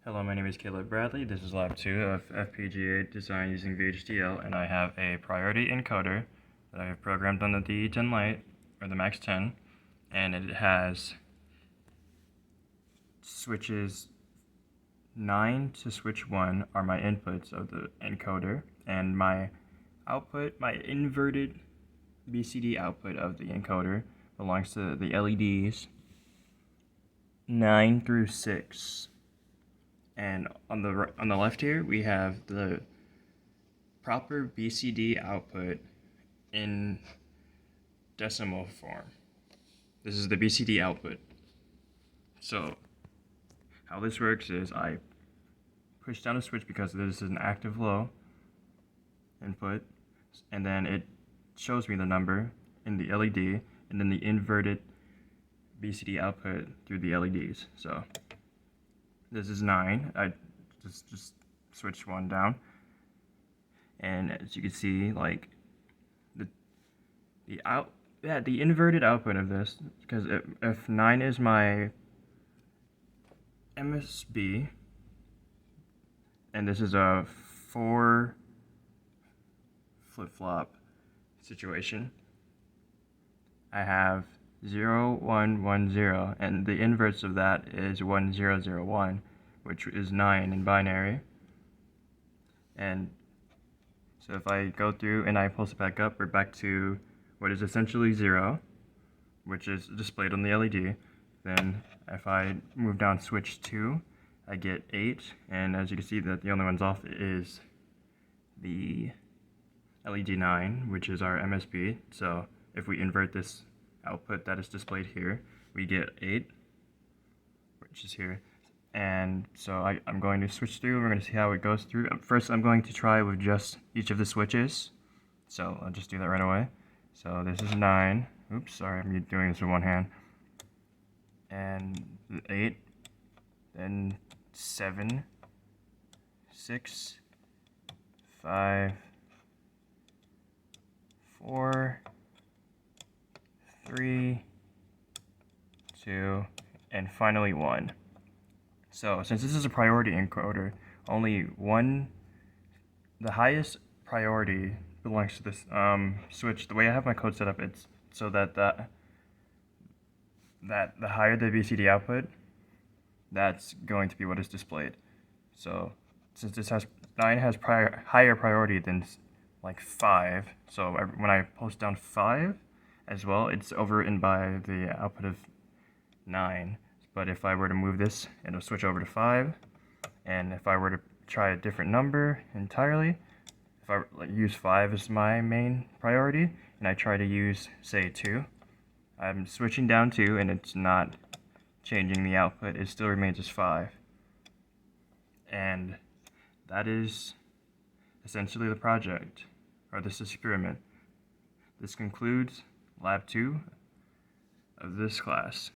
Hello, my name is Caleb Bradley. This is Lab 2 of FPGA design using VHDL, and I have a priority encoder that I have programmed on the DE10 Lite, or the Max 10, and it has switches 9 to switch 1 are my inputs of the encoder, and my output, my inverted BCD output of the encoder belongs to the LEDs 9 through 6. And on the left here, we have the proper BCD output in decimal form. This is the BCD output. So how this works is I push down a switch because this is an active low input, and then it shows me the number in the LED, and then the inverted BCD output through the LEDs. So this is 9. I just switch one down, and as you can see, like the inverted output of this, because if 9 is my MSB, and this is a 4 flip-flop situation, I have 0, 1, 1, 0, and the inverse of that is 1, 0, 0, 1, which is 9 in binary. And so if I go through and I pulse it back up, we're back to what is essentially 0, which is displayed on the LED. Then if I move down switch 2, I get 8, and as you can see, that the only one's off is the LED 9, which is our MSB. So if we invert this output that is displayed here, we get 8, which is here. And so I'm going to switch through. We're going to see how it goes through. First, I'm going to try with just each of the switches. So I'll just do that right away. So this is 9. Oops, sorry, I'm doing this with one hand. And 8, then 7, 6, 5, 4, 3, 2, and finally 1. So since this is a priority encoder, only the highest priority belongs to this switch. The way I have my code set up, it's so that the higher the BCD output, that's going to be what is displayed. So since this has 9 has higher priority than like 5, so when I post down 5 as well, it's overwritten by the output of 9. But if I were to move this, it'll switch over to 5. And if I were to try a different number entirely, if I use 5 as my main priority, and I try to use, say, 2, I'm switching down 2, and it's not changing the output. It still remains as 5. And that is essentially the project, or this experiment. This concludes Lab 2 of this class.